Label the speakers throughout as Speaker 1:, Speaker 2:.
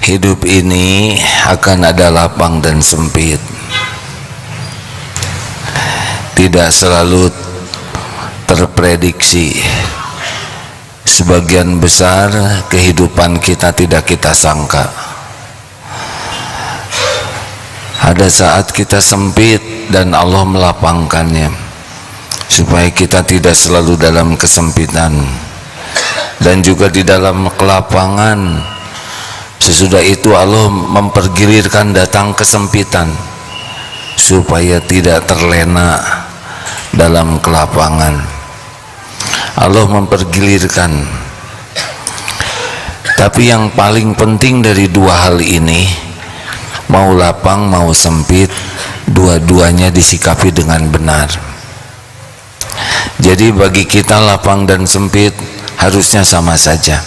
Speaker 1: Hidup ini akan ada lapang dan sempit. Tidak selalu terprediksi. Sebagian besar kehidupan kita tidak kita sangka. Ada saat kita sempit dan Allah melapangkannya, supaya kita tidak selalu dalam kesempitan. Dan juga di dalam kelapangan, sesudah itu Allah mempergilirkan datang kesempitan, supaya tidak terlena dalam kelapangan. Allah mempergilirkan. Tapi yang paling penting dari dua hal ini, mau lapang mau sempit, dua-duanya disikapi dengan benar. Jadi bagi kita lapang dan sempit harusnya sama saja.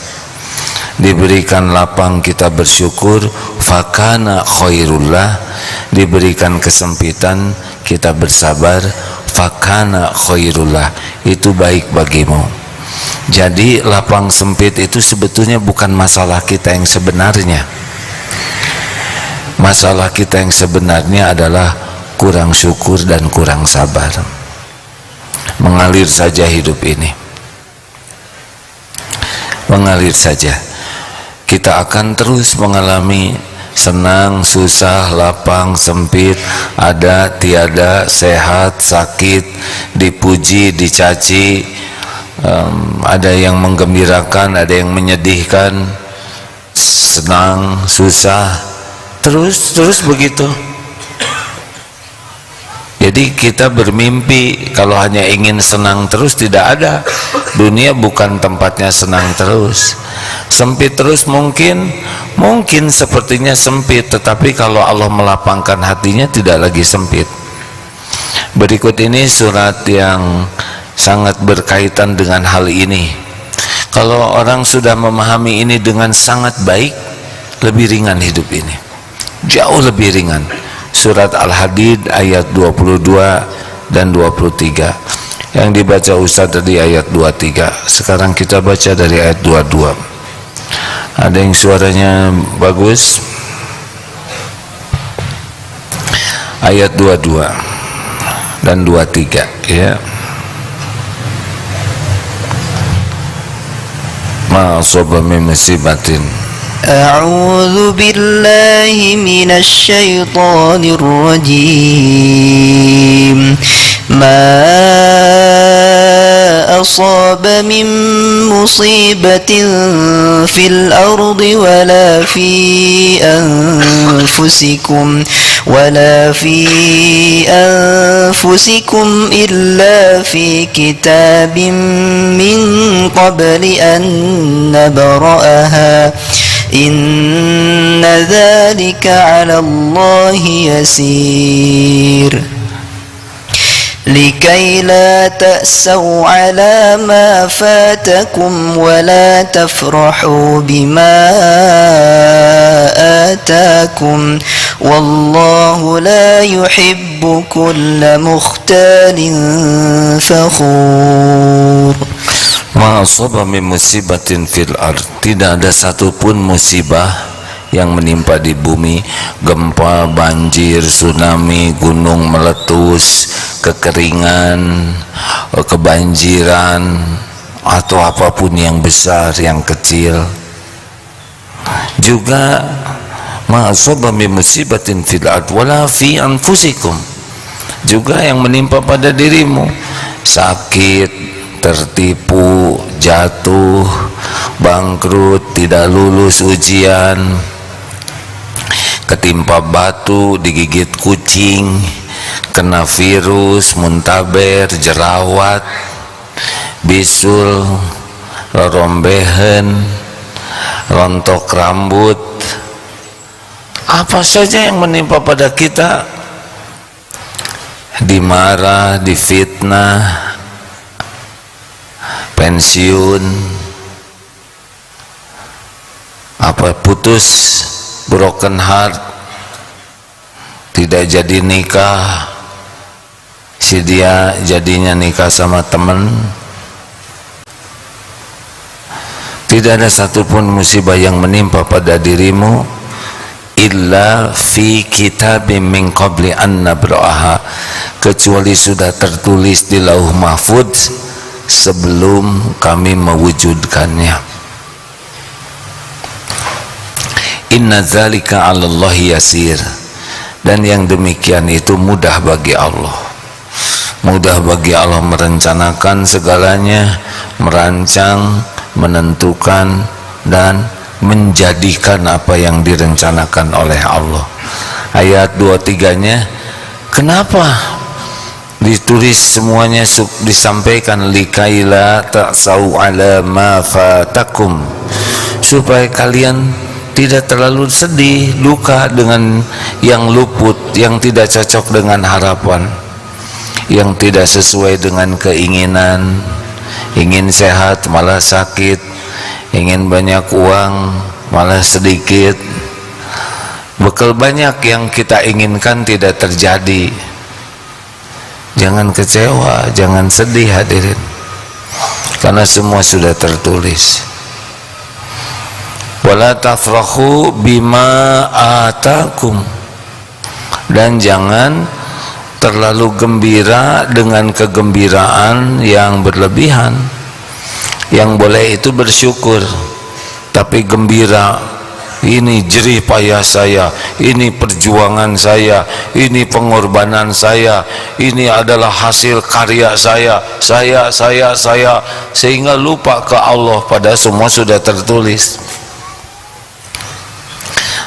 Speaker 1: Diberikan lapang kita bersyukur, fakana khairullah. Diberikan kesempitan kita bersabar, fakana khairullah, itu baik bagimu. Jadi lapang sempit itu sebetulnya bukan masalah kita yang sebenarnya. Masalah kita yang sebenarnya adalah kurang syukur dan kurang sabar. Mengalir saja hidup ini, mengalir saja. Kita akan terus mengalami senang, susah, lapang, sempit, ada, tiada, sehat, sakit, dipuji, dicaci, ada yang menggembirakan, ada yang menyedihkan, senang, susah, terus begitu. Jadi kita bermimpi kalau hanya ingin senang terus, tidak ada. Dunia bukan tempatnya senang terus. Sempit terus mungkin sepertinya sempit, tetapi kalau Allah melapangkan hatinya tidak lagi sempit. Berikut ini surat yang sangat berkaitan dengan hal ini. Kalau orang sudah memahami ini dengan sangat baik, lebih ringan hidup ini, jauh lebih ringan. Surat Al-Hadid ayat 22 dan 23 yang dibaca Ustaz tadi ayat 23. Sekarang kita baca dari ayat 22. Ada yang suaranya bagus? Ayat 22 dan 23 ya. Ma asaba min musibatin.
Speaker 2: أعوذ بالله من الشيطان الرجيم ما أصاب من مصيبة في الأرض ولا في أنفسكم إلا في كتاب من قبل أن نبرأها إن ذلك على الله يسير لكي لا تأسوا على ما فاتكم ولا تفرحوا بما آتاكم والله لا يحب كل مختال فخور.
Speaker 1: Ma asaba min musibatin fil ard, tidak ada satupun musibah yang menimpa di bumi, gempa, banjir, tsunami, gunung meletus, kekeringan, kebanjiran, atau apapun yang besar, yang kecil. Juga ma asaba min musibatin fil ard wala fi anfusikum, juga yang menimpa pada dirimu, sakit, tertipu, jatuh, bangkrut, tidak lulus ujian, ketimpa batu, digigit kucing, kena virus, muntaber, jerawat, bisul, lorombehan, rontok rambut, apa saja yang menimpa pada kita, dimarah, difitnah, pensiun, apa putus, broken heart, tidak jadi nikah, si dia jadinya nikah sama teman. Tidak ada satupun musibah yang menimpa pada dirimu illa fi kitabim min qabli an nabra'aha, kecuali sudah tertulis di lauh mahfudz sebelum kami mewujudkannya. Inna dzalika 'alallahi yasir, dan yang demikian itu mudah bagi Allah. Mudah bagi Allah merencanakan segalanya, merancang, menentukan, dan menjadikan apa yang direncanakan oleh Allah. Ayat 23-nya, kenapa ditulis semuanya, disampaikan likaila ta'sau ala ma fatakum, supaya kalian tidak terlalu sedih, luka dengan yang luput, yang tidak cocok dengan harapan, yang tidak sesuai dengan keinginan. Ingin sehat malah sakit, ingin banyak uang malah sedikit, bekal banyak yang kita inginkan tidak terjadi. Jangan kecewa, jangan sedih hadirin, karena semua sudah tertulis. Wala tafrahu bima atakum, dan jangan terlalu gembira dengan kegembiraan yang berlebihan. Yang boleh itu bersyukur, tapi gembira, ini jerih payah saya, ini perjuangan saya, ini pengorbanan saya, ini adalah hasil karya saya, sehingga lupa ke Allah, pada semua sudah tertulis.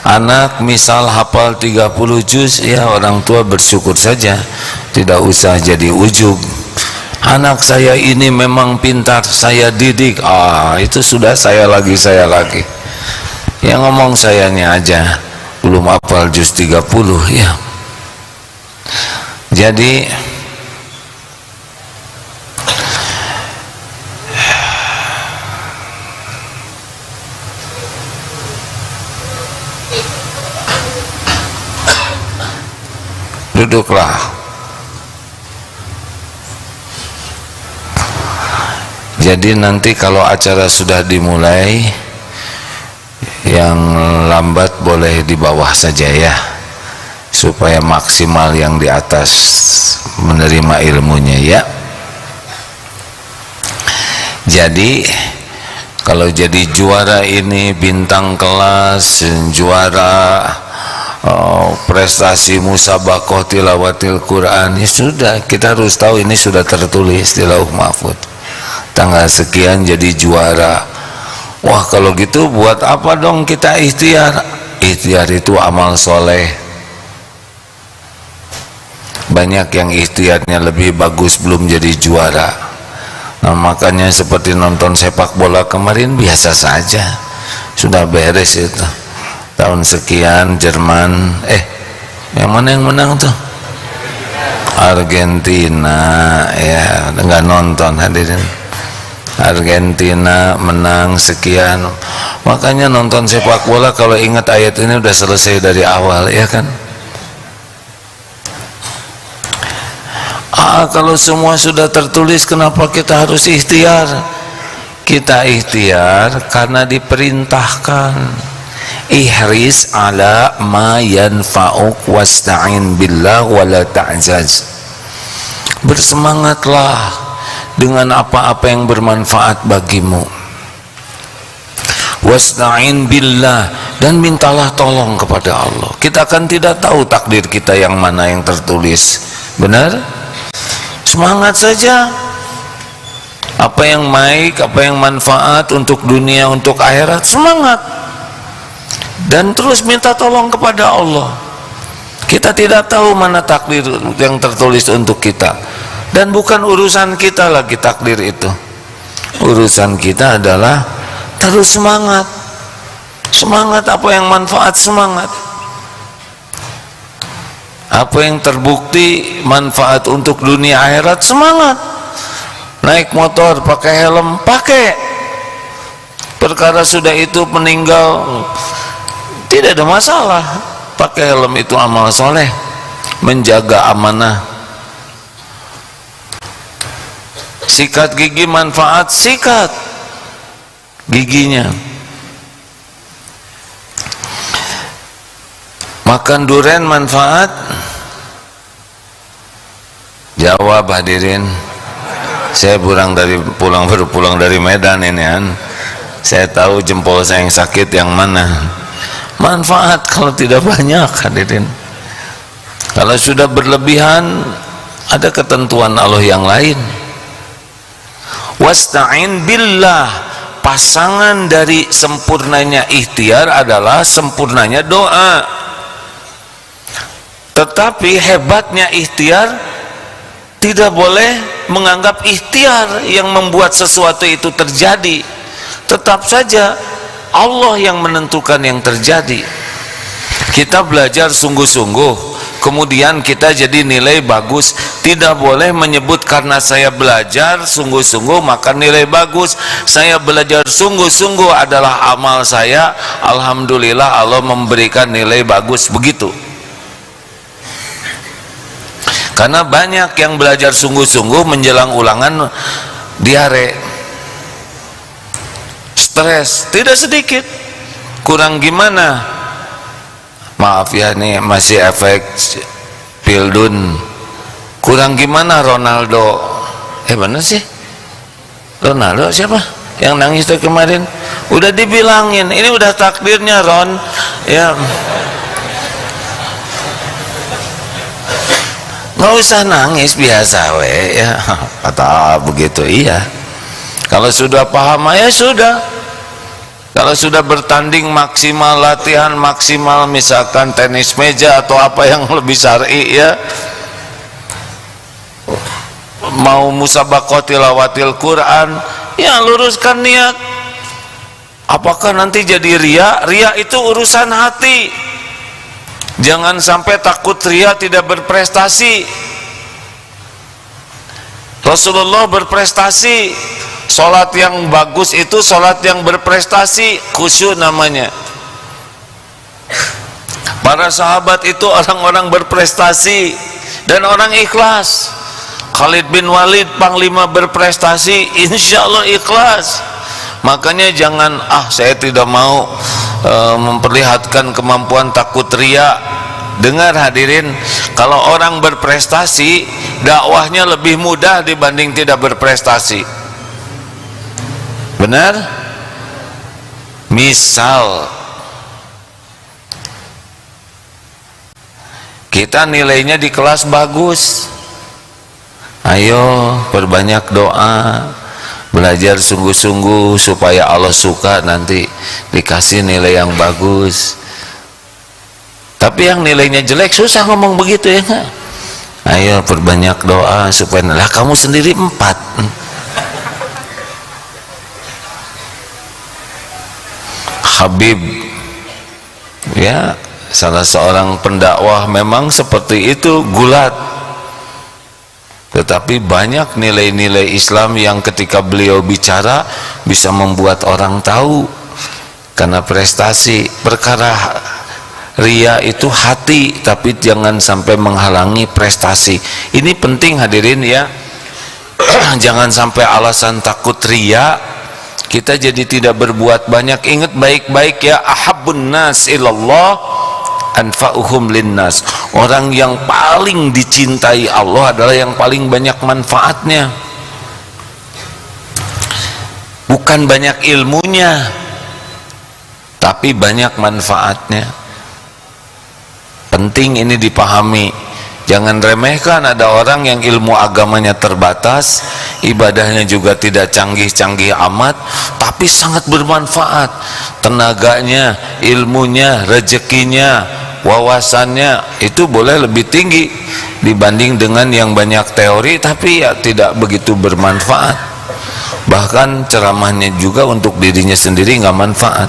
Speaker 1: Anak misal hafal 30 juz, ya orang tua bersyukur saja, tidak usah jadi ujub. Anak saya ini memang pintar, saya didik, itu sudah saya lagi. Yang ngomong sayanya aja belum hafal juz 30, ya. Jadi duduklah. Jadi nanti kalau acara sudah dimulai, yang lambat boleh di bawah saja ya, supaya maksimal yang di atas menerima ilmunya ya. Jadi kalau jadi juara ini bintang kelas, juara prestasi musabaqah tilawatil Quran, ya sudah, kita harus tahu ini sudah tertulis di lauh mahfud, tanggal sekian jadi juara. Wah, kalau gitu buat apa dong kita ikhtiar? Ikhtiar itu amal soleh. Banyak yang ikhtiarnya lebih bagus belum jadi juara. Nah, makanya seperti nonton sepak bola kemarin biasa saja, sudah beres itu. Tahun sekian Jerman, yang mana yang menang tuh? Argentina, ya, nggak nonton hadirin. Argentina menang sekian. Makanya nonton sepak bola kalau ingat ayat ini udah selesai dari awal, ya kan? Kalau semua sudah tertulis, kenapa kita harus ikhtiar? Kita ikhtiar karena diperintahkan. Ihris ala ma yanfa'uk wasta'in billah wala ta'jaz. Bersemangatlah dengan apa-apa yang bermanfaat bagimu. Wasta'in billah, dan mintalah tolong kepada Allah. Kita kan tidak tahu takdir kita yang mana yang tertulis. Benar? Semangat saja. Apa yang baik, apa yang manfaat untuk dunia, untuk akhirat, semangat. Dan terus minta tolong kepada Allah. Kita tidak tahu mana takdir yang tertulis untuk kita, dan bukan urusan kita lagi takdir itu. Urusan kita adalah terus semangat. Semangat apa yang manfaat, semangat. Apa yang terbukti manfaat untuk dunia akhirat, semangat. Naik motor pakai helm, pakai. Perkara sudah itu meninggal, tidak ada masalah. Pakai helm itu amal soleh, menjaga amanah. Sikat gigi manfaat, sikat giginya. Makan durian manfaat? Jawab hadirin. Saya baru pulang dari Medan ini kan. Saya tahu jempol saya yang sakit yang mana. Manfaat kalau tidak banyak hadirin. Kalau sudah berlebihan, ada ketentuan Allah yang lain. Wasta'in billah, pasangan dari sempurnanya ikhtiar adalah sempurnanya doa. Tetapi hebatnya ikhtiar, tidak boleh menganggap ikhtiar yang membuat sesuatu itu terjadi. Tetap saja Allah yang menentukan yang terjadi. Kita belajar sungguh-sungguh, kemudian kita jadi nilai bagus. Tidak boleh menyebut karena saya belajar sungguh-sungguh maka nilai bagus. Saya belajar sungguh-sungguh adalah amal saya, alhamdulillah Allah memberikan nilai bagus. Begitu. Karena banyak yang belajar sungguh-sungguh menjelang ulangan diare, stres, tidak sedikit. Kurang gimana? Maaf ya, nih masih efek pildun. Kurang gimana Ronaldo? Mana sih? Ronaldo siapa? Yang nangis tuh kemarin. Udah dibilangin, ini udah takdirnya Ron. Ya. Nggak usah nangis, biasa we ya, kata begitu. Iya, kalau sudah paham ya sudah. Kalau sudah bertanding maksimal, latihan maksimal, misalkan tenis meja atau apa yang lebih syar'i ya, mau musabaqah tilawatil Quran ya, luruskan niat. Apakah nanti jadi ria? Ria itu urusan hati. Jangan sampai takut ria tidak berprestasi. Rasulullah berprestasi. Salat yang bagus itu salat yang berprestasi, khusyuk namanya. Para sahabat itu orang-orang berprestasi dan orang ikhlas. Khalid bin Walid panglima berprestasi, insya Allah ikhlas. Makanya jangan saya tidak mau memperlihatkan kemampuan, takut ria. Dengar hadirin, kalau orang berprestasi dakwahnya lebih mudah dibanding tidak berprestasi. Benar? Misal kita nilainya di kelas bagus, ayo perbanyak doa, belajar sungguh-sungguh supaya Allah suka, nanti dikasih nilai yang bagus. Tapi yang nilainya jelek susah ngomong begitu ya nggak? Ayo perbanyak doa supaya, lah kamu sendiri 4. Habib ya, salah seorang pendakwah memang seperti itu, gulat. Tetapi banyak nilai-nilai Islam yang ketika beliau bicara bisa membuat orang tahu. Karena prestasi, perkara ria itu hati, tapi jangan sampai menghalangi prestasi. Ini penting hadirin ya. Jangan sampai alasan takut ria kita jadi tidak berbuat banyak. Ingat baik-baik ya, ahabbun nas ilallah anfa'uhum linnas. Orang yang paling dicintai Allah adalah yang paling banyak manfaatnya. Bukan banyak ilmunya, tapi banyak manfaatnya. Penting ini dipahami. Jangan remehkan, ada orang yang ilmu agamanya terbatas, ibadahnya juga tidak canggih-canggih amat, tapi sangat bermanfaat. Tenaganya, ilmunya, rezekinya, wawasannya itu boleh lebih tinggi dibanding dengan yang banyak teori tapi ya tidak begitu bermanfaat. Bahkan ceramahnya juga untuk dirinya sendiri nggak manfaat.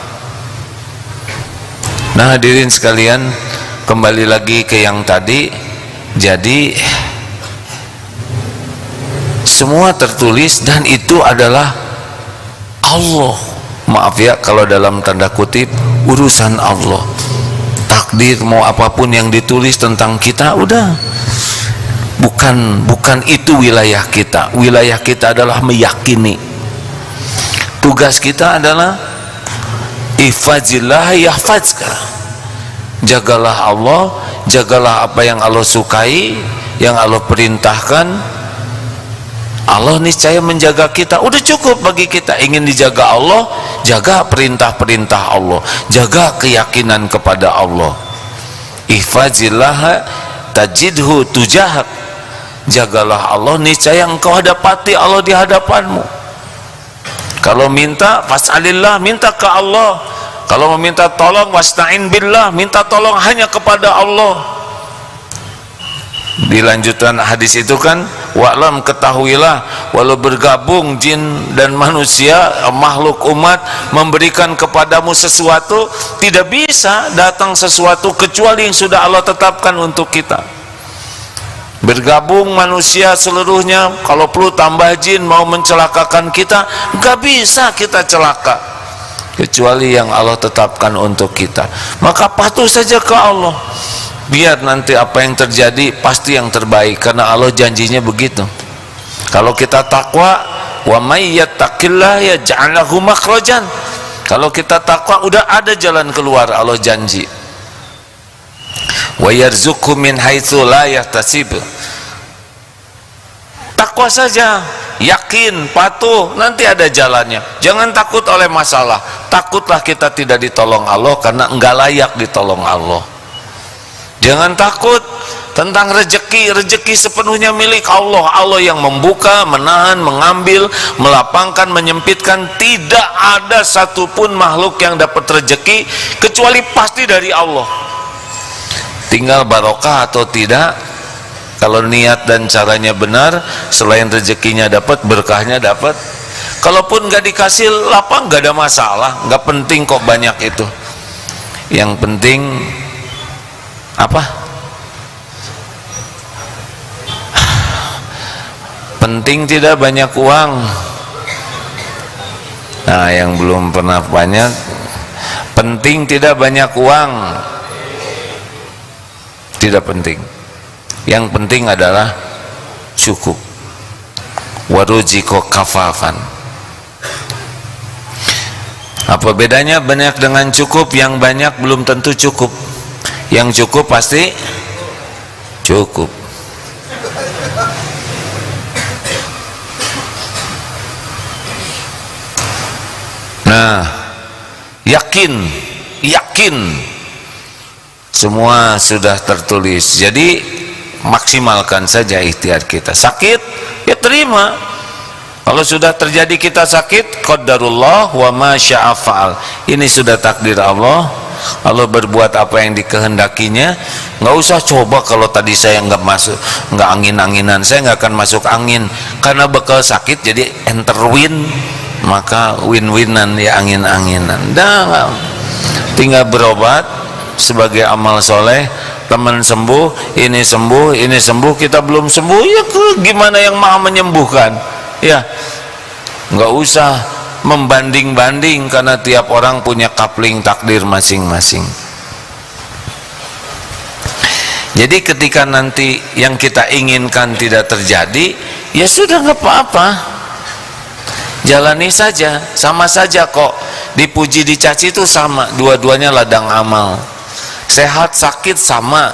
Speaker 1: Nah hadirin sekalian, kembali lagi ke yang tadi. Jadi semua tertulis dan itu adalah Allah. Maaf ya kalau dalam tanda kutip urusan Allah. Takdir mau apapun yang ditulis tentang kita udah, bukan itu wilayah kita. Wilayah kita adalah meyakini. Tugas kita adalah ihfazillah yahfazka. Jagalah Allah, jagalah apa yang Allah sukai, yang Allah perintahkan. Allah niscaya menjaga kita. Udah cukup bagi kita. Ingin dijaga Allah, jaga perintah-perintah Allah, jaga keyakinan kepada Allah. Ihfazillah tajidhu tujahak. Jagalah Allah, niscaya engkau dapati Allah di hadapanmu. Kalau minta fas'alillah, minta ke Allah. Kalau meminta tolong wasta'in billah, minta tolong hanya kepada Allah. Dilanjutkan hadis itu kan, wa'lam, ketahuilah, walau bergabung jin dan manusia, makhluk umat memberikan kepadamu sesuatu, tidak bisa datang sesuatu kecuali yang sudah Allah tetapkan untuk kita. Bergabung manusia seluruhnya, kalau perlu tambah jin mau mencelakakan kita, nggak bisa kita celaka kecuali yang Allah tetapkan untuk kita. Maka patuh saja ke Allah, biar nanti apa yang terjadi pasti yang terbaik, karena Allah janjinya begitu. Kalau kita takwa, wa may yattaqillah yaj'al lahu makhrajan. Kalau kita takwa, udah ada jalan keluar, Allah janji. Wa yarzuqhu min haitsu la yahtasib. Takwa saja, yakin, patuh, nanti ada jalannya. Jangan takut oleh masalah. Takutlah kita tidak ditolong Allah karena enggak layak ditolong Allah. Jangan takut tentang rezeki. Rezeki sepenuhnya milik Allah. Allah yang membuka, menahan, mengambil, melapangkan, menyempitkan. Tidak ada satupun makhluk yang dapat rezeki kecuali pasti dari Allah. Tinggal barokah atau tidak. Kalau niat dan caranya benar, selain rezekinya dapat, berkahnya dapat. Kalaupun nggak dikasih lapang, nggak ada masalah, nggak penting kok banyak itu. Yang penting apa? Penting tidak banyak uang. Nah, yang belum pernah banyak, penting tidak banyak uang. Tidak penting. Yang penting adalah cukup. Waruziko kafafan. Apa bedanya banyak dengan cukup? Yang banyak belum tentu cukup. Yang cukup pasti cukup. Nah, yakin semua sudah tertulis. Jadi maksimalkan saja ikhtiar kita. Sakit, ya terima. Kalau sudah terjadi kita sakit, qadarullah wa ma syaa fa'al. Ini sudah takdir Allah. Allah berbuat apa yang dikehendakinya. Nggak usah coba kalau tadi saya nggak masuk, nggak angin-anginan, saya nggak akan masuk angin karena bekal sakit. Jadi enter win, maka win-winan ya, angin-anginan. Dah, tinggal berobat sebagai amal soleh. Teman sembuh, ini sembuh, kita belum sembuh, ya gimana yang maha menyembuhkan? Ya, nggak usah membanding-banding karena tiap orang punya kapling takdir masing-masing. Jadi ketika nanti yang kita inginkan tidak terjadi, ya sudah, nggak apa-apa, jalani saja, sama saja kok. Dipuji dicaci itu sama, dua-duanya ladang amal. Sehat sakit sama,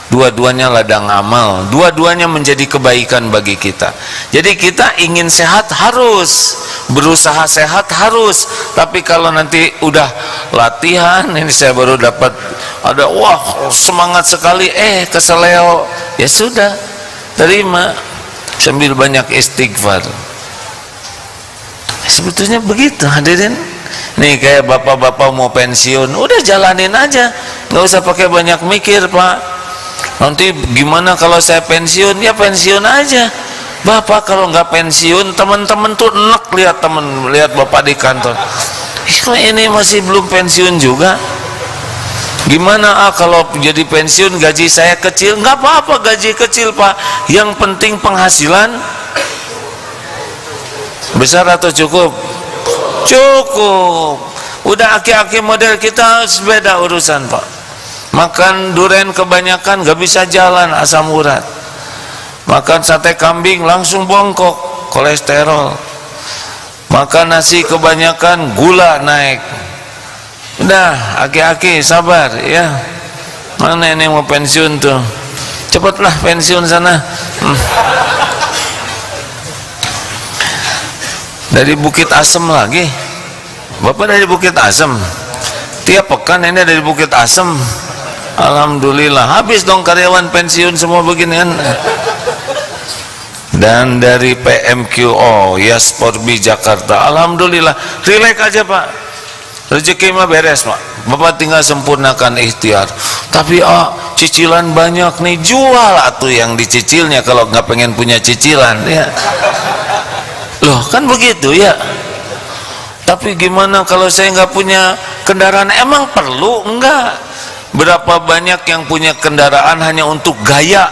Speaker 1: dua-duanya ladang amal, dua-duanya menjadi kebaikan bagi kita. Jadi kita ingin sehat harus, berusaha sehat harus. Tapi kalau nanti udah latihan, ini saya baru dapat ada, wah semangat sekali, keseleo, ya sudah, terima sambil banyak istighfar. Sebetulnya begitu hadirin. Nih kayak bapak-bapak mau pensiun, udah jalanin aja, nggak usah pakai banyak mikir, Pak. Nanti gimana kalau saya pensiun? Ya pensiun aja. Bapak kalau nggak pensiun, teman-teman tuh enak lihat bapak di kantor. Kok ini masih belum pensiun juga? Gimana kalau jadi pensiun gaji saya kecil? Nggak apa-apa gaji kecil, Pak. Yang penting penghasilan besar atau cukup? Cukup. Udah aki-aki model kita beda urusan, Pak. Makan durian kebanyakan gak bisa jalan, asam urat. Makan sate kambing langsung bongkok, kolesterol. Makan nasi kebanyakan, gula naik. Udah, aki-aki sabar ya. Mana ini mau pensiun tuh? Cepatlah pensiun sana. Dari Bukit Asem lagi. Bapak dari Bukit Asem. Tiap pekan ini dari Bukit Asem. Alhamdulillah, habis dong karyawan pensiun semua beginian. Dan dari PMQO Yasporbi Jakarta, alhamdulillah, rileks aja Pak, rezeki mah beres Pak, Bapak tinggal sempurnakan ikhtiar. Tapi cicilan banyak nih, jual atuh yang dicicilnya kalau nggak pengen punya cicilan ya. Loh kan begitu ya. Tapi gimana kalau saya nggak punya kendaraan? Emang perlu? Enggak. Berapa banyak yang punya kendaraan hanya untuk gaya?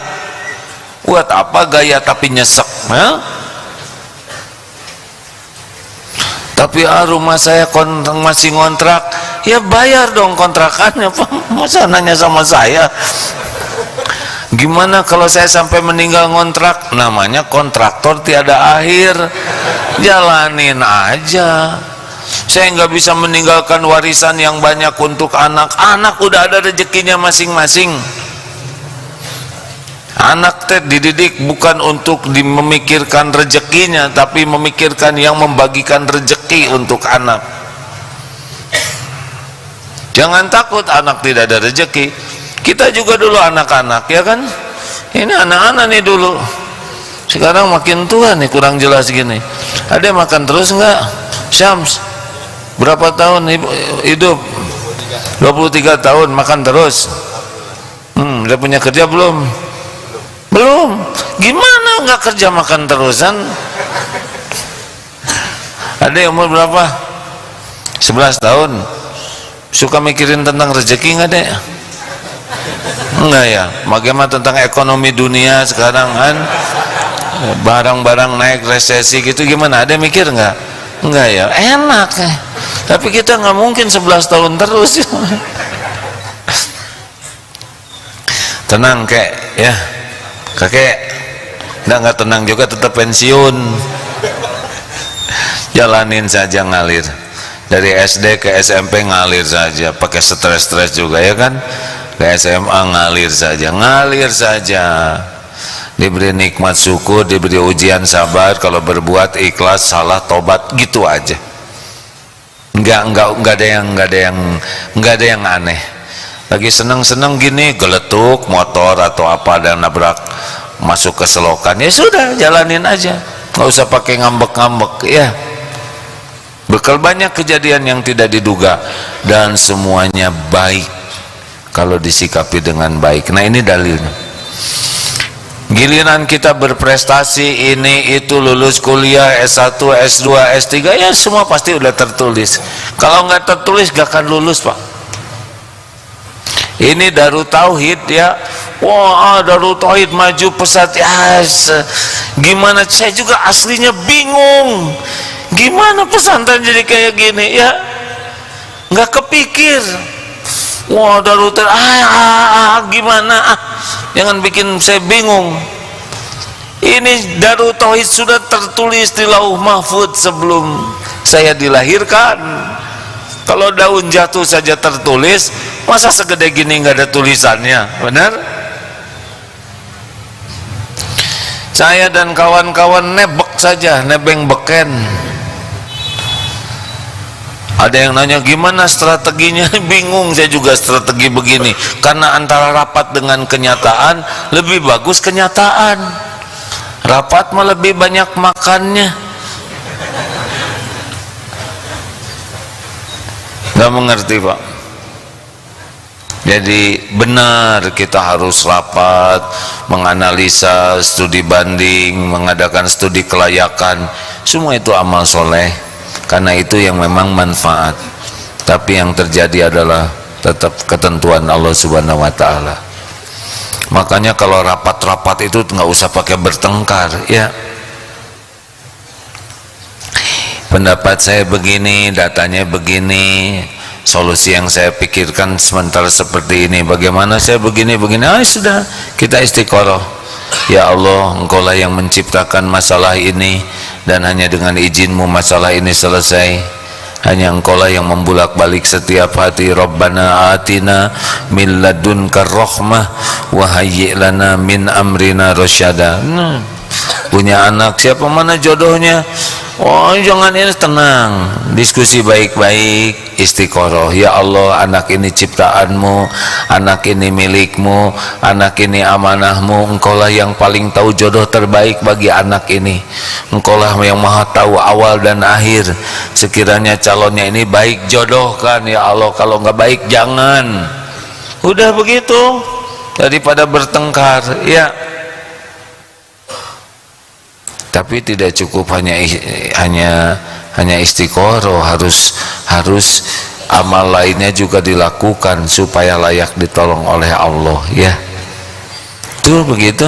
Speaker 1: Buat apa gaya tapi nyesek? Tapi rumah saya masih ngontrak, ya bayar dong kontrakannya. Masa nanya sama saya? Gimana kalau saya sampai meninggal ngontrak? Namanya kontraktor tiada akhir, jalanin aja. Saya nggak bisa meninggalkan warisan yang banyak untuk anak-anak, udah ada rezekinya masing-masing. Anak teh dididik bukan untuk memikirkan rezekinya, tapi memikirkan yang membagikan rezeki untuk anak. Jangan takut anak tidak ada rezeki. Kita juga dulu anak-anak ya kan. Ini anak-anak nih dulu. Sekarang makin tua nih, kurang jelas gini. Ada yang makan terus nggak? Syams, berapa tahun hidup? 23 tahun makan terus. Udah punya kerja belum? Belum. Gimana nggak kerja makan terusan? Ada yang umur berapa? 11 tahun. Suka mikirin tentang rezeki nggak deh? Enggak ya. Bagaimana tentang ekonomi dunia sekarang kan? Barang-barang naik, resesi gitu gimana? Ada yang mikir nggak? Enggak ya. Enak ya. Tapi kita nggak mungkin 11 tahun terus. Tenang kek ya. Kakek nggak tenang juga, tetap pensiun. Jalanin saja ngalir dari SD ke SMP, ngalir saja, pakai stres juga ya kan. Ke SMA ngalir saja, diberi nikmat syukur, diberi ujian sabar, kalau berbuat ikhlas, salah tobat, gitu aja. Nggak ada yang aneh. Lagi seneng-seneng gini geletuk motor atau apa dan nabrak masuk ke selokan, ya sudah jalanin aja, nggak usah pakai ngambek-ngambek ya. Bekal banyak kejadian yang tidak diduga dan semuanya baik kalau disikapi dengan baik. Nah ini dalilnya. Giliran kita berprestasi ini itu, lulus kuliah S1, S2, S3, ya semua pasti udah tertulis. Kalau nggak tertulis gak akan lulus Pak. Ini Darut Tauhid ya. Wah, Darut Tauhid maju pesat ya. Gimana, saya juga aslinya bingung. Gimana pesantren jadi kayak gini ya? Nggak kepikir. Wah, Darut Tauhid gimana? Jangan bikin saya bingung. Ini Darut Tauhid sudah tertulis di Lauh Mahfuz sebelum saya dilahirkan. Kalau daun jatuh saja tertulis, masa segede gini nggak ada tulisannya? Benar? Saya dan kawan-kawan nebek saja, nebeng beken. Ada yang nanya gimana strateginya? Bingung saya juga strategi begini, karena antara rapat dengan kenyataan lebih bagus kenyataan. Rapat mah lebih banyak makannya. Nggak mengerti Pak. Jadi benar kita harus rapat, menganalisa, studi banding, mengadakan studi kelayakan. Semua itu amal soleh, karena itu yang memang manfaat. Tapi yang terjadi adalah tetap ketentuan Allah Subhanahu wa Ta'ala. Makanya kalau rapat-rapat itu nggak usah pakai bertengkar ya. Pendapat saya begini, datanya begini, solusi yang saya pikirkan sementara seperti ini, bagaimana saya begini, sudah, kita istiqoroh. Ya Allah, Engkaulah yang menciptakan masalah ini, dan hanya dengan izin-Mu masalah ini selesai. Hanya Engkaulah yang membulak-balik setiap hati. Rabbana atina min ladunka rahmah wa hayyi' lana min amrina rasyada. Punya anak, siapa mana jodohnya? Oh, jangan ini, tenang, diskusi baik-baik, istiqoroh. Ya Allah, anak ini ciptaanmu, anak ini milikmu, anak ini amanahmu. Engkaulah yang paling tahu jodoh terbaik bagi anak ini. Engkaulah yang maha tahu awal dan akhir. Sekiranya calonnya ini baik, jodohkan ya Allah. Kalau nggak baik, jangan. Udah begitu, daripada bertengkar ya. Tapi tidak cukup hanya istiqoroh, harus amal lainnya juga dilakukan supaya layak ditolong oleh Allah ya. Tuh begitu.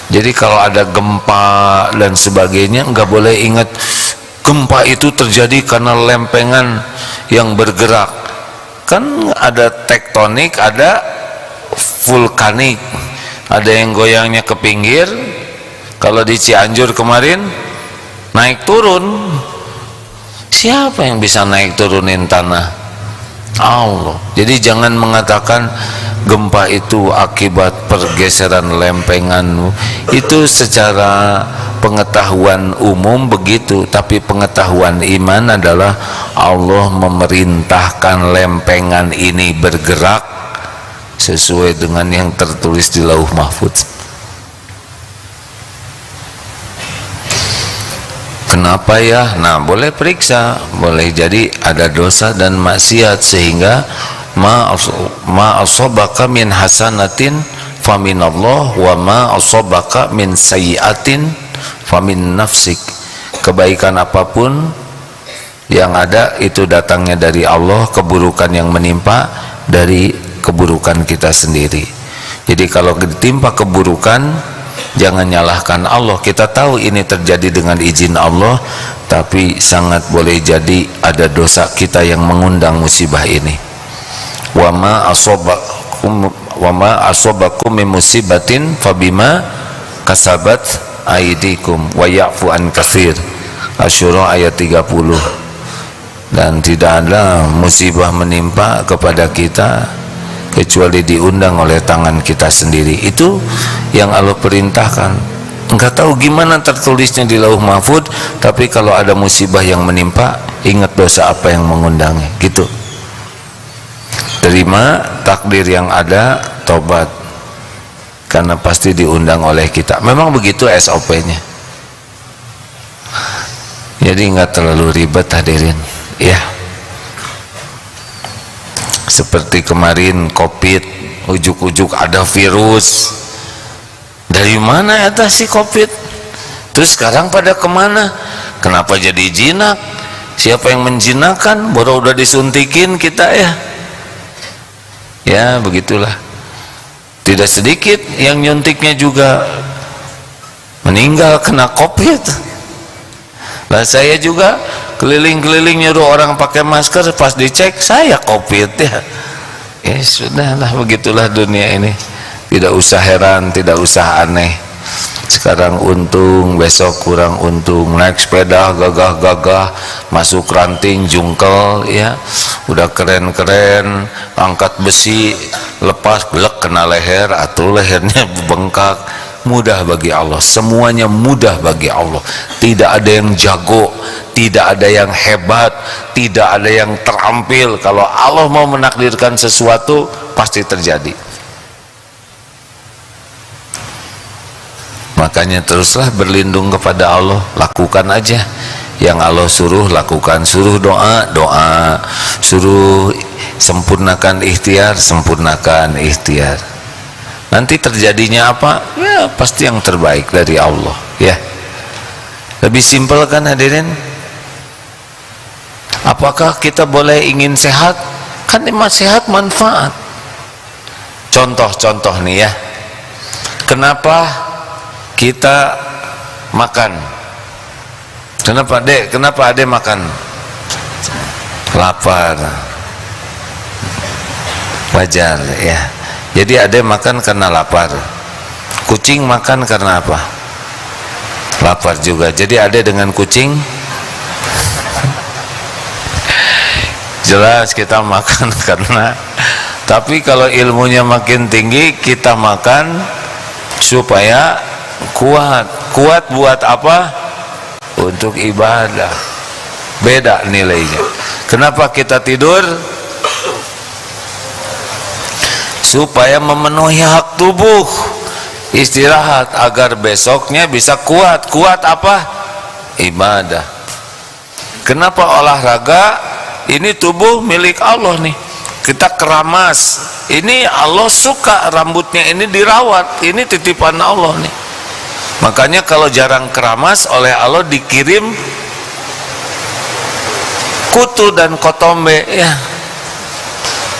Speaker 1: Jadi kalau ada gempa dan sebagainya, nggak boleh ingat gempa itu terjadi karena lempengan yang bergerak. Kan ada tektonik, ada vulkanik, ada yang goyangnya ke pinggir. Kalau di Cianjur kemarin naik turun, siapa yang bisa naik turunin tanah? Allah. Jadi jangan mengatakan gempa itu akibat pergeseran lempengan. Itu secara pengetahuan umum begitu, tapi pengetahuan iman adalah Allah memerintahkan lempengan ini bergerak sesuai dengan yang tertulis di Lauh Mahfuz. Kenapa ya? Nah, boleh periksa, boleh jadi ada dosa dan maksiat, sehingga ma asabaka min hasanatin faminallah wa ma asabaka min sayyiatin famin nafsik. Kebaikan apapun yang ada itu datangnya dari Allah, keburukan yang menimpa dari keburukan kita sendiri. Jadi kalau ditimpa keburukan, jangan nyalahkan Allah. Kita tahu ini terjadi dengan izin Allah, tapi sangat boleh jadi ada dosa kita yang mengundang musibah ini. Wa ma asabakum min musibatin fabima kasabat aidikum wa ya'fu an katsir. Asy-Syura ayat 30. Dan tidak ada musibah menimpa kepada kita kecuali diundang oleh tangan kita sendiri. Itu yang Allah perintahkan. Enggak tahu gimana tertulisnya di Lauh Mahfuz, tapi kalau ada musibah yang menimpa, ingat dosa apa yang mengundangnya, gitu. Terima takdir yang ada, tobat, karena pasti diundang oleh kita. Memang begitu SOP-nya. Jadi enggak terlalu ribet hadirin ya. Seperti kemarin COVID, ujuk-ujuk ada virus. Dari mana ya si COVID? Terus sekarang pada kemana? Kenapa jadi jinak? Siapa yang menjinakkan? Baru udah disuntikin kita ya. Ya begitulah. Tidak sedikit yang nyuntiknya juga meninggal kena COVID. Lah saya juga keliling-keliling nyuruh orang pakai masker, pas dicek saya COVID ya. Ya sudahlah, begitulah dunia ini. Tidak usah heran, tidak usah aneh. Sekarang untung, besok kurang untung. Naik sepeda gagah-gagah, masuk ranting jungkel ya. Udah keren-keren, angkat besi, lepas blek kena leher atau lehernya bengkak. Mudah bagi Allah, semuanya mudah bagi Allah. Tidak ada yang jago, tidak ada yang hebat, tidak ada yang terampil. Kalau Allah mau menakdirkan sesuatu, pasti terjadi. Makanya teruslah berlindung kepada Allah, lakukan aja yang Allah suruh lakukan. Suruh doa, doa. Suruh sempurnakan ikhtiar, sempurnakan ikhtiar. Nanti terjadinya apa? Ya pasti yang terbaik dari Allah ya. Lebih simpel kan hadirin? Apakah kita boleh ingin sehat? Kan sehat manfaat. Contoh-contoh nih ya. Kenapa kita makan? Kenapa Dek? Kenapa Ade makan? Lapar. Wajar ya. Jadi ada makan karena lapar. Kucing makan karena apa? Lapar juga. Jadi ada dengan kucing jelas kita makan karena, tapi kalau ilmunya makin tinggi kita makan supaya kuat buat apa? Untuk ibadah. Beda nilainya. Kenapa kita tidur? Supaya memenuhi hak tubuh, istirahat agar besoknya bisa kuat apa? Ibadah. Kenapa olahraga? Ini tubuh milik Allah nih, kita keramas, ini Allah suka rambutnya ini dirawat, ini titipan Allah nih. Makanya kalau jarang keramas oleh Allah dikirim kutu dan kotombe, ya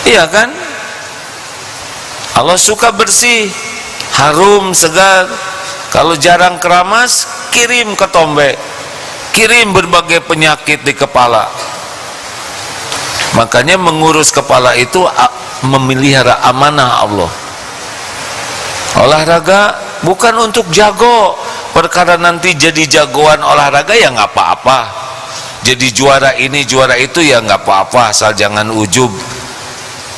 Speaker 1: iya kan? Allah suka bersih, harum, segar. Kalau jarang keramas, kirim ketombe, kirim berbagai penyakit di kepala. Makanya mengurus kepala itu memelihara amanah Allah. Olahraga bukan untuk jago, perkara nanti jadi jagoan olahraga ya nggak apa-apa, jadi juara ini juara itu ya nggak apa-apa, asal jangan ujub.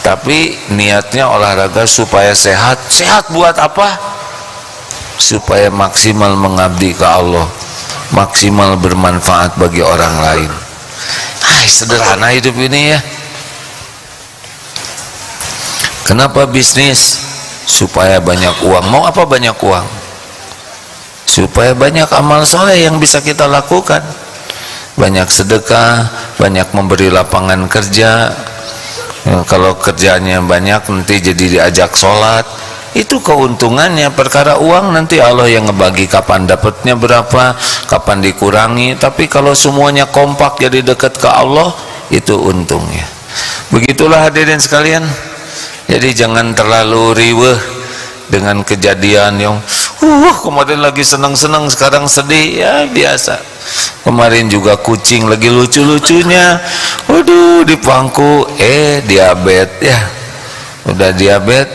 Speaker 1: Tapi niatnya olahraga supaya sehat. Sehat buat apa? Supaya maksimal mengabdi ke Allah, maksimal bermanfaat bagi orang lain. Sederhana hidup ini ya. Kenapa bisnis? Supaya banyak uang. Mau apa banyak uang? Supaya banyak amal soleh yang bisa kita lakukan, banyak sedekah, banyak memberi lapangan kerja. Kalau kerjanya banyak nanti jadi diajak sholat, itu keuntungannya. Perkara uang nanti Allah yang ngebagi kapan dapatnya berapa, kapan dikurangi. Tapi kalau semuanya kompak jadi dekat ke Allah, itu untungnya. Begitulah hadirin sekalian. Jadi jangan terlalu riweh dengan kejadian yang kemarin lagi senang-senang sekarang sedih, ya biasa. Kemarin juga kucing lagi lucu-lucunya, waduh di pangku diabetes ya, udah diabetes,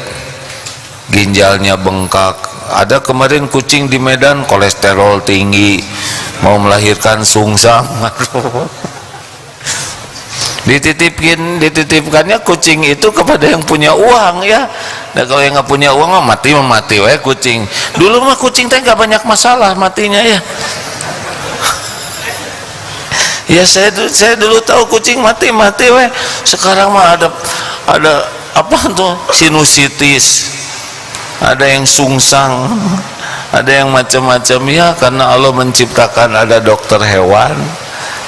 Speaker 1: ginjalnya bengkak. Ada kemarin kucing di Medan kolesterol tinggi, mau melahirkan sungsang. Dititipkannya kucing itu kepada yang punya uang ya. Nah kalau yang nggak punya uang mati kucing. Dulu mah kucing teh nggak banyak masalah matinya ya. Ya saya dulu tahu kucing mati sekarang mah ada apa tuh sinusitis, ada yang sungsang, ada yang macam-macam ya, karena Allah menciptakan ada dokter hewan.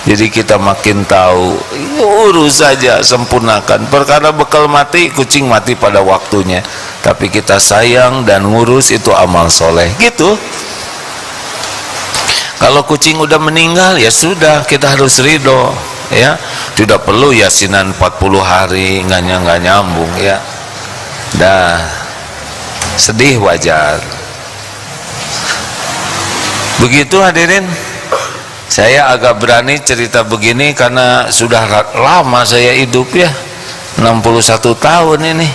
Speaker 1: Jadi kita makin tahu, urus saja, sempurnakan. Perkara bekal mati, kucing mati pada waktunya, tapi kita sayang dan ngurus, itu amal soleh gitu. Kalau kucing udah meninggal ya sudah, kita harus ridho ya, tidak perlu yasinan 40 hari nggak nyambung ya, dah sedih wajar. Begitu hadirin. Saya agak berani cerita begini karena sudah lama saya hidup ya, 61 tahun ini.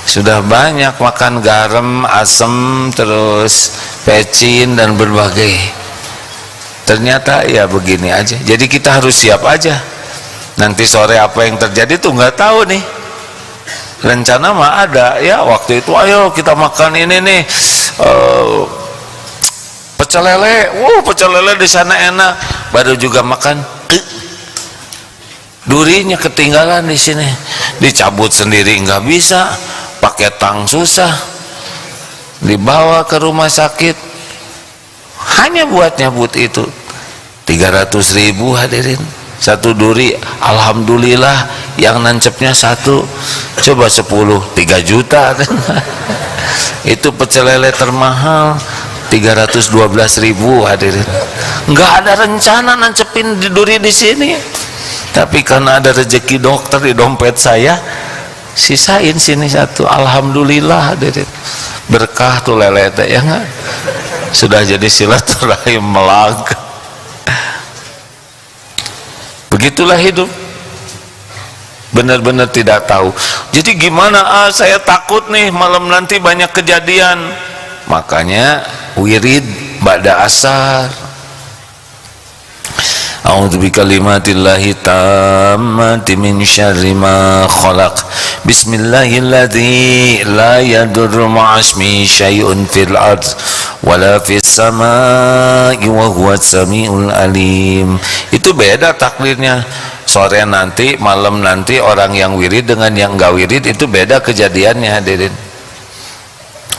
Speaker 1: Sudah banyak makan garam, asam, terus pecin dan berbagai. Ternyata ya begini aja. Jadi kita harus siap aja. Nanti sore apa yang terjadi tuh nggak tahu nih. Rencana mah ada ya, waktu itu ayo kita makan ini nih, pecel lele. Pecel lele di sana enak. Baru juga makan, durinya ketinggalan di sini. Dicabut sendiri nggak bisa, pakai tang susah. Dibawa ke rumah sakit, hanya buat nyabut itu 300.000 hadirin. Satu duri, alhamdulillah yang nancepnya satu, coba 10, 3 juta kan. Itu pecel lele termahal 312.000 hadirin. Nggak ada rencana nancepin di duri di sini, tapi karena ada rezeki dokter di dompet saya, sisain sini satu, alhamdulillah hadirin. Berkah tuh lele teh ya nggak? Sudah jadi silaturahim melag. Begitulah hidup. Benar-benar tidak tahu. Jadi gimana? Saya takut nih malam nanti banyak kejadian. Makanya wirid ba'da asar. A'udzu bikalimatillahi tammati min syarri ma khalaq. Bismillahilladzi la yadurru ma'asmi syai'un fil ard wala fis samai wa huwas samiul alim. Itu beda takdirnya. Sore nanti, malam nanti, orang yang wirid dengan yang enggak wirid itu beda kejadiannya, hadirin.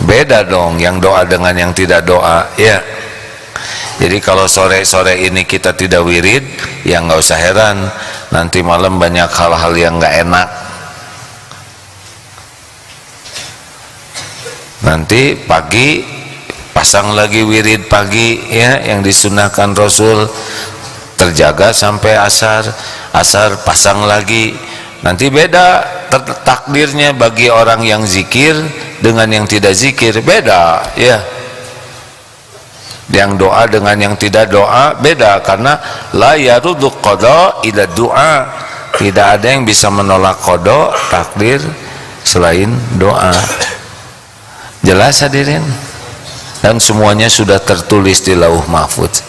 Speaker 1: Beda dong yang doa dengan yang tidak doa, ya. Jadi kalau sore-sore ini kita tidak wirid, ya nggak usah heran, nanti malam banyak hal-hal yang nggak enak. Nanti pagi pasang lagi wirid pagi, ya, yang disunahkan Rasul, terjaga sampai asar, asar pasang lagi. Nanti beda takdirnya bagi orang yang zikir dengan yang tidak zikir, beda, ya. Yang doa dengan yang tidak doa beda, karena la yaruddu qada ila du'a. Tidak ada yang bisa menolak qada, takdir, selain doa. Jelas hadirin? Dan semuanya sudah tertulis di Lauh Mahfuz.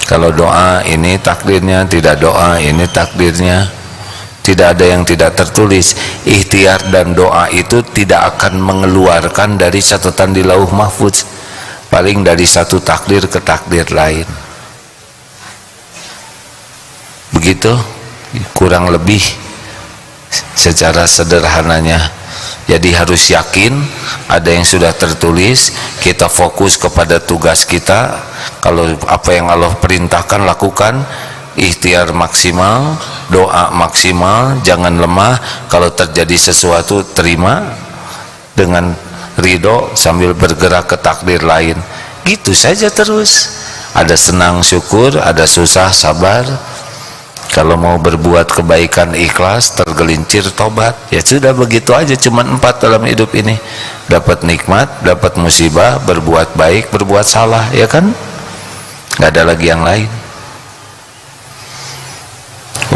Speaker 1: Kalau doa ini takdirnya, tidak doa ini takdirnya. Tidak ada yang tidak tertulis. Ikhtiar dan doa itu tidak akan mengeluarkan dari catatan di Lauh Mahfuz, paling dari satu takdir ke takdir lain. Begitu kurang lebih secara sederhananya. Jadi harus yakin ada yang sudah tertulis, kita fokus kepada tugas kita. Kalau apa yang Allah perintahkan lakukan, ikhtiar maksimal, doa maksimal, jangan lemah. Kalau terjadi sesuatu terima dengan ridho sambil bergerak ke takdir lain. Gitu saja terus. Ada senang syukur, ada susah sabar. Kalau mau berbuat kebaikan ikhlas, tergelincir tobat. Ya sudah, begitu aja. Cuman 4 dalam hidup ini. Dapat nikmat, dapat musibah, berbuat baik, berbuat salah, ya kan? Gak ada lagi yang lain.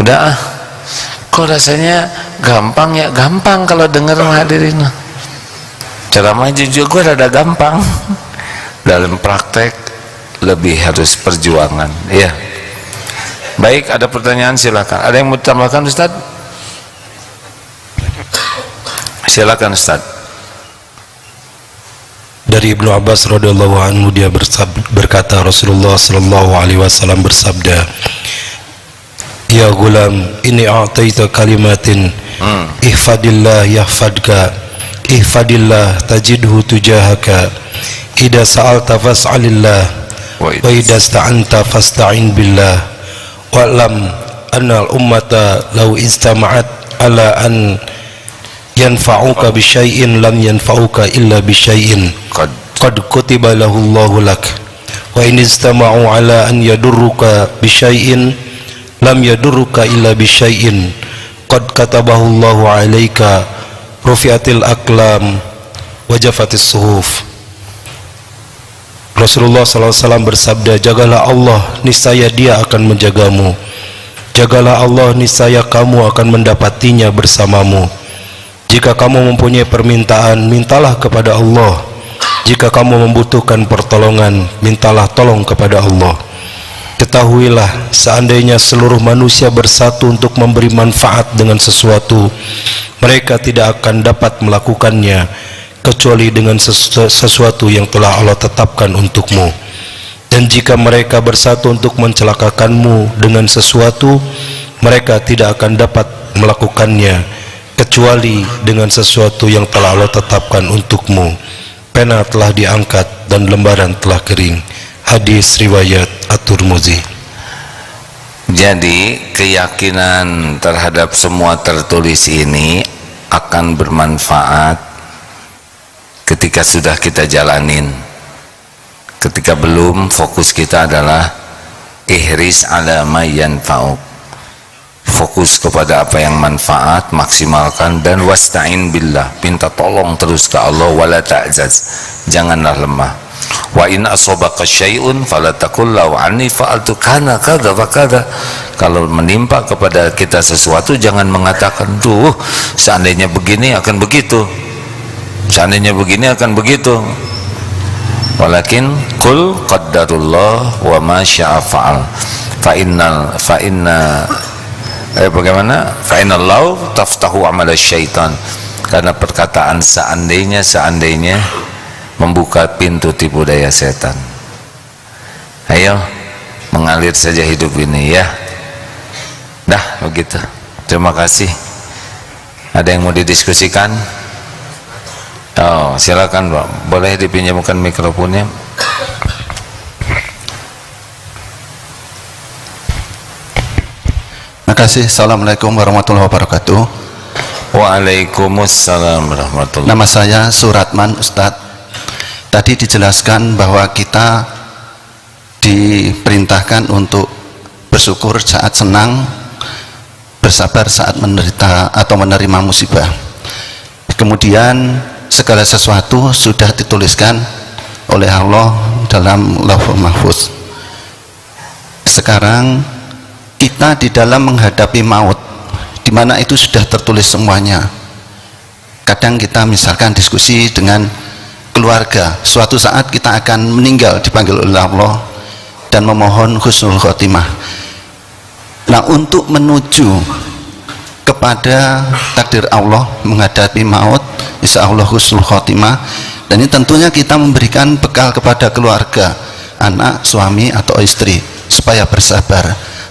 Speaker 1: Udah ah. Kok rasanya gampang ya? Gampang kalau denger hadirin. Ceramah jujur gue rada gampang, dalam praktek lebih harus perjuangan, ya. Baik, ada pertanyaan silakan. Ada yang mau tambahkan Ustaz? Silakan Ustaz.
Speaker 3: Dari Ibnu Abbas radhiyallahu anhu, dia berkata, Rasulullah sallallahu alaihi wasallam bersabda, "Ya gulam, ini a'taita kalimatin, ihfadillah yahfadka, ihfadillah tajidhu tujahaka, idza sa'alta fas'alillah, wa idza sta'anta fasta'in billah, wa'lam anna al-ummata law istama'at ala an yanfa'uka bi syai'in lam yanfa'uka illa bi syai'in qad kutiba lahu Allahu lak, wa in istama'u ala an yadurruka bi syai'in lam yadurruka illa bi syai'in qad katabahu Allahu 'alaika, rufi'atil aqlam wajafatis suhuf." Rasulullah SAW bersabda, "Jagalah Allah, niscaya Dia akan menjagamu. Jagalah Allah, niscaya kamu akan mendapatinya bersamamu. Jika kamu mempunyai permintaan, mintalah kepada Allah. Jika kamu membutuhkan pertolongan, mintalah tolong kepada Allah. Ketahuilah, seandainya seluruh manusia bersatu untuk memberi manfaat dengan sesuatu, mereka tidak akan dapat melakukannya kecuali dengan sesuatu yang telah Allah tetapkan untukmu. Dan jika mereka bersatu untuk mencelakakanmu dengan sesuatu, mereka tidak akan dapat melakukannya kecuali dengan sesuatu yang telah Allah tetapkan untukmu. Pena telah diangkat dan lembaran telah kering." Hadis riwayat At-Tirmidzi.
Speaker 1: Jadi keyakinan terhadap semua tertulis ini akan bermanfaat ketika sudah kita jalanin. Ketika belum, fokus kita adalah ihris ala ma yanfa'uk, fokus kepada apa yang manfaat, maksimalkan. Dan wasta'in billah, minta tolong terus ke Allah. Wala ta'jaz, janganlah lemah. Wa in asobaka syai'un fala taqul law anni fa'altu kana kadza wa kadza. Kalau menimpa kepada kita sesuatu, jangan mengatakan, "Duh, seandainya begini akan begitu, seandainya begini akan begitu." Walakin qul qaddarullah wa ma syaa fa'al. bagaimana? Fa innallahu taftahu amal syaitan. Karena perkataan seandainya membuka pintu tipu daya setan. Ayo mengalir saja hidup ini ya. Dah begitu. Terima kasih. Ada yang mau didiskusikan? Oh, silakan Pak. Boleh dipinjamkan mikrofonnya?
Speaker 4: Terima kasih. Assalamualaikum warahmatullahi wabarakatuh.
Speaker 1: Waalaikumsalam warahmatullahi.
Speaker 4: Nama saya Suratman, Ustadz. Tadi dijelaskan bahwa kita diperintahkan untuk bersyukur saat senang, bersabar saat menderita atau menerima musibah. Kemudian segala sesuatu sudah dituliskan oleh Allah dalam Lauhul Mahfuz. Sekarang kita di dalam menghadapi maut, di mana itu sudah tertulis semuanya. Kadang kita misalkan diskusi dengan keluarga, suatu saat kita akan meninggal, dipanggil oleh Allah dan memohon husnul khotimah. Nah, untuk menuju kepada takdir Allah menghadapi maut, insya Allah husnul khotimah, dan ini tentunya kita memberikan bekal kepada keluarga, anak, suami atau istri, supaya bersabar.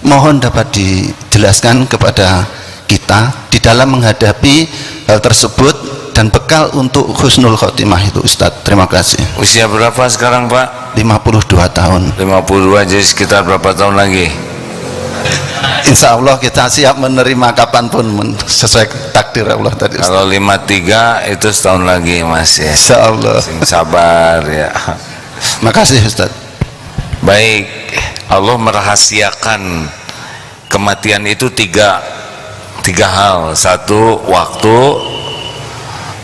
Speaker 4: Mohon dapat dijelaskan kepada kita di dalam menghadapi hal tersebut dan bekal untuk husnul khotimah itu, Ustadz. Terima kasih.
Speaker 1: Usia berapa sekarang Pak?
Speaker 4: 52 tahun.
Speaker 1: 52, jadi sekitar berapa tahun lagi?
Speaker 4: Insya Allah kita siap menerima kapanpun sesuai takdir Allah tadi, Ustadz.
Speaker 1: Kalau 53 itu setahun lagi Mas ya.
Speaker 4: Insya Allah.
Speaker 1: Sing sabar ya.
Speaker 4: Makasih Ustadz.
Speaker 1: Baik, Allah merahasiakan kematian itu tiga hal. Satu, waktu.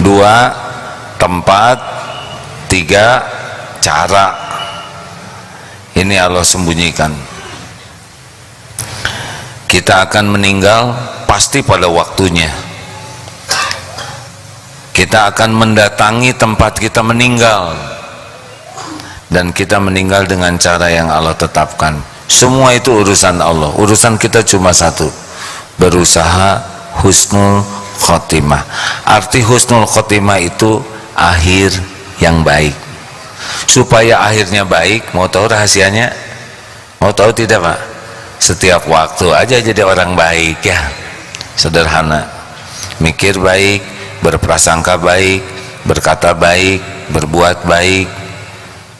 Speaker 1: Dua, tempat. Tiga, cara. Ini Allah sembunyikan. Kita akan meninggal pasti pada waktunya. Kita akan mendatangi tempat kita meninggal, dan kita meninggal dengan cara yang Allah tetapkan. Semua itu urusan Allah. Urusan kita cuma satu, berusaha husnul khotimah. Arti husnul khotimah itu akhir yang baik. Supaya akhirnya baik, mau tahu rahasianya? Mau tahu tidak Pak? Setiap waktu aja jadi orang baik ya. Sederhana. Mikir baik, berprasangka baik, berkata baik, berbuat baik,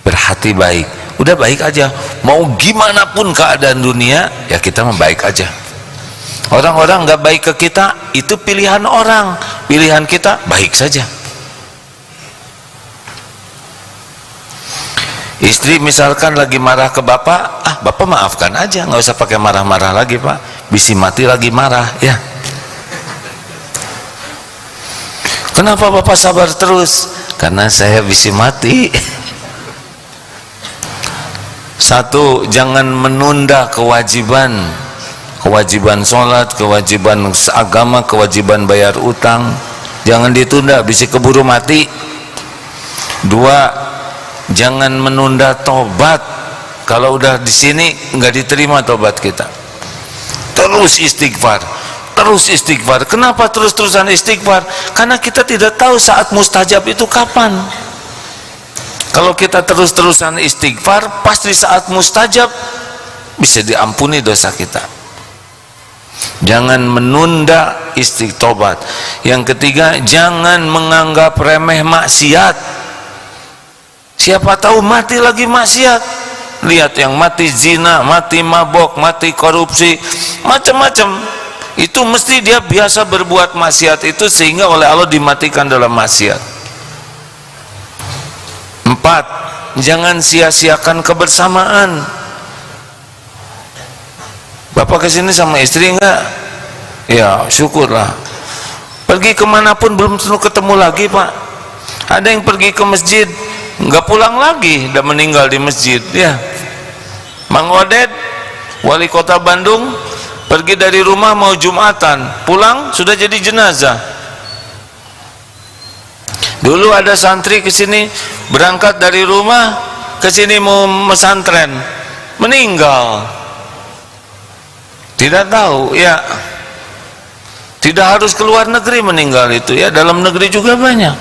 Speaker 1: berhati baik. Udah baik aja. Mau gimana pun keadaan dunia, ya kita membaik aja. Orang-orang nggak baik ke kita, itu pilihan orang. Pilihan kita baik saja. Istri misalkan lagi marah ke bapak, bapak maafkan aja, nggak usah pakai marah-marah lagi Pak. Bisi mati lagi marah ya. Kenapa bapak sabar terus? Karena saya bisi mati. Satu, jangan menunda kewajiban sholat, kewajiban agama, kewajiban bayar utang, jangan ditunda, bisa keburu mati. Dua, jangan menunda tobat. Kalau udah di sini nggak diterima tobat kita, terus istighfar. Kenapa terus-terusan istighfar? Karena kita tidak tahu saat mustajab itu kapan. Kalau kita terus-terusan istighfar, pasti saat mustajab bisa diampuni dosa kita. Jangan menunda istightobat. Yang ketiga, jangan menganggap remeh maksiat. Siapa tahu mati lagi maksiat. Lihat yang mati zina, mati mabok, mati korupsi, macam-macam. Itu mesti dia biasa berbuat maksiat itu sehingga oleh Allah dimatikan dalam maksiat. 4, jangan sia-siakan kebersamaan. Bapak kesini sama istri enggak? Ya syukurlah. Pergi kemanapun belum tentu ketemu lagi Pak. Ada yang pergi ke masjid nggak pulang lagi, udah meninggal di masjid ya. Mang Odet, wali kota Bandung, pergi dari rumah mau Jumatan, pulang sudah jadi jenazah. Dulu ada santri ke sini, berangkat dari rumah ke sini mau mesantren, meninggal. Tidak tahu ya. Tidak harus keluar negeri meninggal itu ya, dalam negeri juga banyak.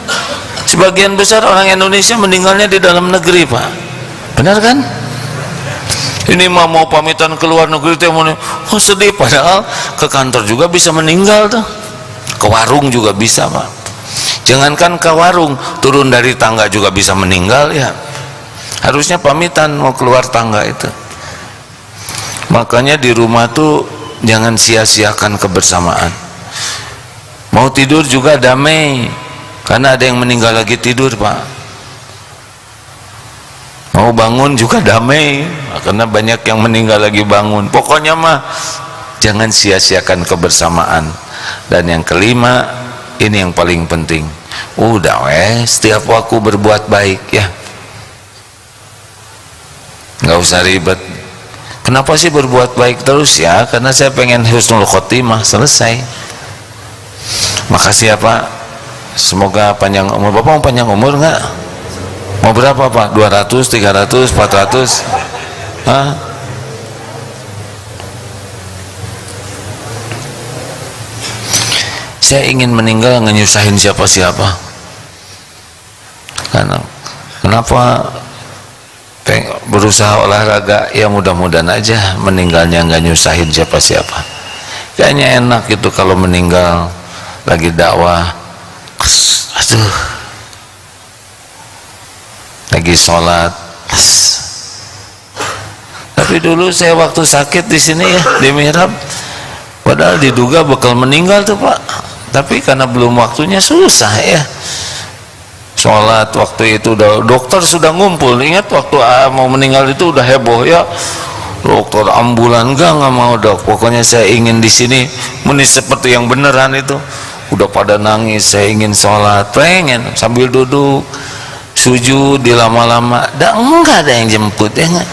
Speaker 1: Sebagian besar orang Indonesia meninggalnya di dalam negeri, Pak. Benar kan? Ini mau pamitan keluar negeri itu oh sedih, padahal ke kantor juga bisa meninggal tuh. Ke warung juga bisa, Pak. Jangankan ke warung, turun dari tangga juga bisa meninggal ya. Harusnya pamitan mau keluar tangga itu. Makanya di rumah tuh jangan sia-siakan kebersamaan. Mau tidur juga damai, karena ada yang meninggal lagi tidur, Pak. Mau bangun juga damai, karena banyak yang meninggal lagi bangun. Pokoknya mah jangan sia-siakan kebersamaan. Dan yang kelima, ini yang paling penting, udah setiap waktu berbuat baik ya, nggak usah ribet. Kenapa sih berbuat baik terus? Ya karena saya pengen husnul khotimah, selesai. Makasih ya Pak, semoga panjang umur. Bapak mau panjang umur nggak? Mau berapa Pak? 200, 300, 400? Hah? Saya ingin meninggal nggak nyusahin siapa-siapa. Karena kenapa berusaha olahraga? Ya mudah-mudahan aja meninggalnya nggak nyusahin siapa-siapa. Kayaknya enak itu kalau meninggal lagi dakwah, aduh, lagi sholat. Tapi dulu saya waktu sakit di sini ya, di mihrab, padahal diduga bakal meninggal tuh Pak, tapi karena belum waktunya susah ya. Sholat waktu itu udah, dokter sudah ngumpul. Ingat waktu mau meninggal itu udah heboh ya, dokter ambulan nggak mau dok, pokoknya saya ingin di sini seperti yang beneran itu. Udah pada nangis, saya ingin sholat, pengen sambil duduk sujud di lama-lama, enggak ada yang jemput ya enggak.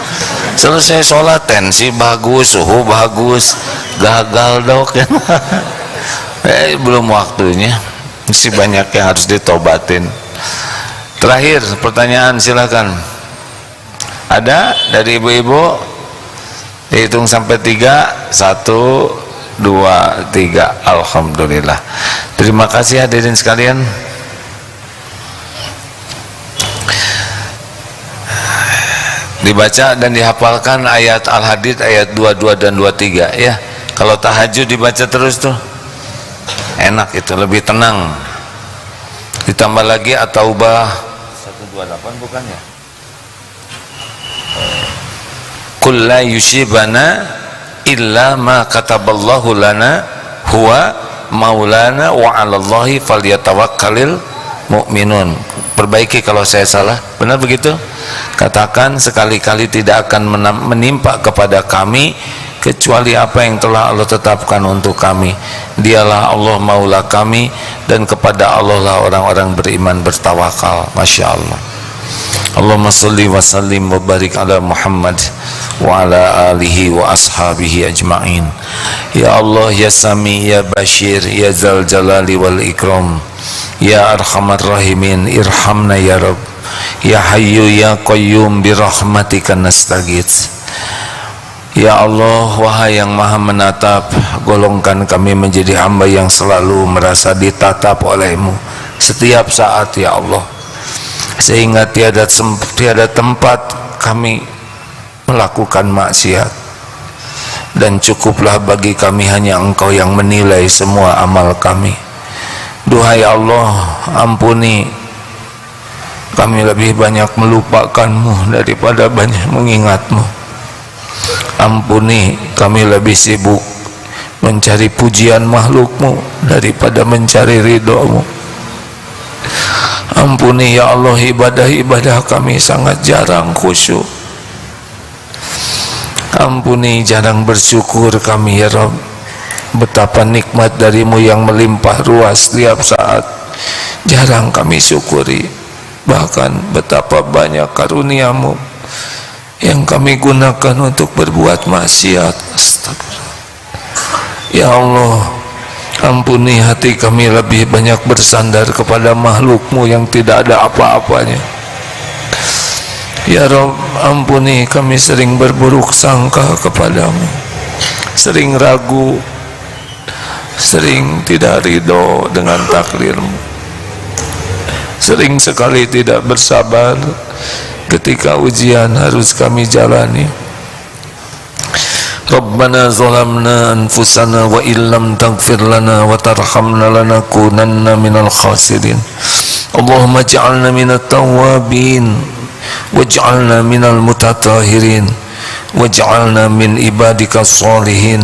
Speaker 1: Selesai sholat, tensi bagus, suhu bagus, gagal dok kan. Belum waktunya, masih banyak yang harus ditobatin. Terakhir pertanyaan, silakan. Ada dari ibu-ibu? Dihitung sampai 3, 1, 2, 3. Alhamdulillah. Terima kasih hadirin sekalian. Dibaca dan dihafalkan ayat Al-Hadid ayat 22 dan 23 ya. Kalau tahajud dibaca terus tuh enak, itu lebih tenang. Ditambah lagi At-Taubah 128 bukan ya? Qul la yusibana illa ma kataballahu lana huwa maulana wa 'alallahi falyatawakkalul mu'minun. Perbaiki kalau saya salah. Benar begitu? Katakan sekali-kali tidak akan menimpa kepada kami kecuali apa yang telah Allah tetapkan untuk kami. Dialah Allah maula kami, dan kepada Allah lah orang-orang beriman bertawakal. Masya Allah. Allahumma salli wa sallim wa barik ala Muhammad wa ala alihi wa ashabihi ajma'in. Ya Allah, ya Sami, ya Bashir, ya Zal Jalali wal Ikram, ya Arhamar Rahimin, irhamna ya Rabb, ya Hayyu ya Qayyum, birahmatika nastaghits. Ya Allah, wahai yang maha menatap, golongkan kami menjadi hamba yang selalu merasa ditatap oleh-Mu setiap saat ya Allah, sehingga tiada tempat kami melakukan maksiat, dan cukuplah bagi kami hanya Engkau yang menilai semua amal kami. Duhai Allah, ampuni kami lebih banyak melupakan-Mu daripada banyak mengingat-Mu. Ampuni kami lebih sibuk mencari pujian makhluk-Mu daripada mencari ridho-Mu. Ampuni ya Allah, ibadah-ibadah kami sangat jarang khusyuk. Ampuni jarang bersyukur kami ya Rabb. Betapa nikmat dari-Mu yang melimpah ruas setiap saat jarang kami syukuri. Bahkan betapa banyak karunia-Mu yang kami gunakan untuk berbuat maksiat. Astagfirullah. Ya Allah, ampuni hati kami lebih banyak bersandar kepada makhluk-Mu yang tidak ada apa-apanya. Ya Rabb, ampuni kami sering berburuk sangka kepadamu, sering ragu, sering tidak ridho dengan takdirmu, sering sekali tidak bersabar ketika ujian harus kami jalani. Rabbana zalamna anfusana wa illam taghfir lana wa tarhamna lanakunanna minal khasirin. Allahumma ij'alna minat tawwabin waj'alna minal mutatahhirin waj'alna min ibadika sholihin.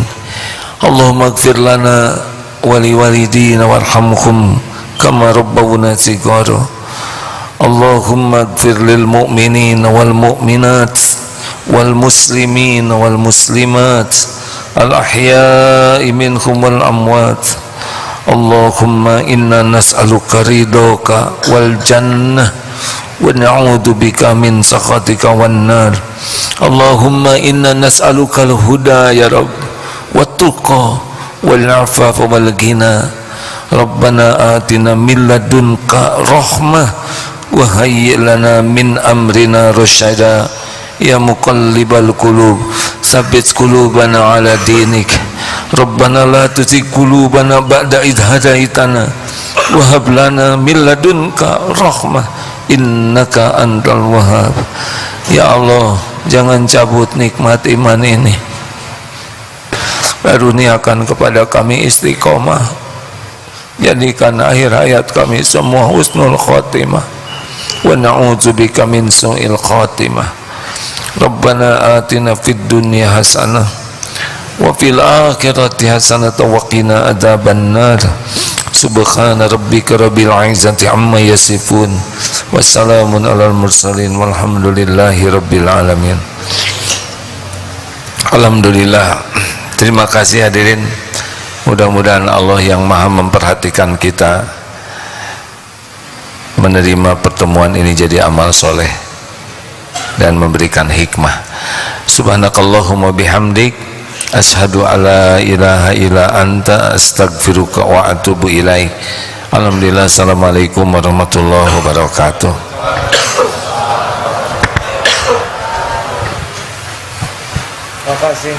Speaker 1: Allahumma ighfir lana wa liwalidina warhamhum kama rabbawna shighara. Allahumma ighfir lil mu'minina wal mu'minat wal muslimin wal muslimat al ahya'i minhum wal amwat. Allahumma inna nas'aluka ridhoka wal jannah wa na'udzu bika min sakhatika wan nar. Allahumma inna nas'aluka al huda ya rabb wat tuqa wal afafa wal ghina. Rabbana atina min ladunka rahmah wa hayyi' lana min amrina rasyada. Ya muqallibal qulub tsabbit qulubana ala dinik. Rabbana la tuzigh qulubana ba'da idh hadaitana wa hab lana min ladunka rahmah innaka antal wahhab. Ya Allah, jangan cabut nikmat iman ini, karuniakan kepada kami istiqomah, jadikan akhir hayat kami semua husnul khotimah, wa na'udzubika min su'il khotimah. Rabbana atina fid dunya hasanah wa fil akhirati hasanah wa qina adzaban nar. Subhana rabbika rabbil izzati amma yasifun wa salamun alal mursalin walhamdulillahi rabbil alamin. Alhamdulillah. Terima kasih hadirin. Mudah-mudahan Allah yang maha memperhatikan kita menerima pertemuan ini jadi amal soleh dan memberikan hikmah. Subhanakallahumma bihamdik asyhadu alla ilaha illa anta astaghfiruka wa atubu ilaik. Alhamdulillah. Assalamualaikum warahmatullahi wabarakatuh. Terima kasih.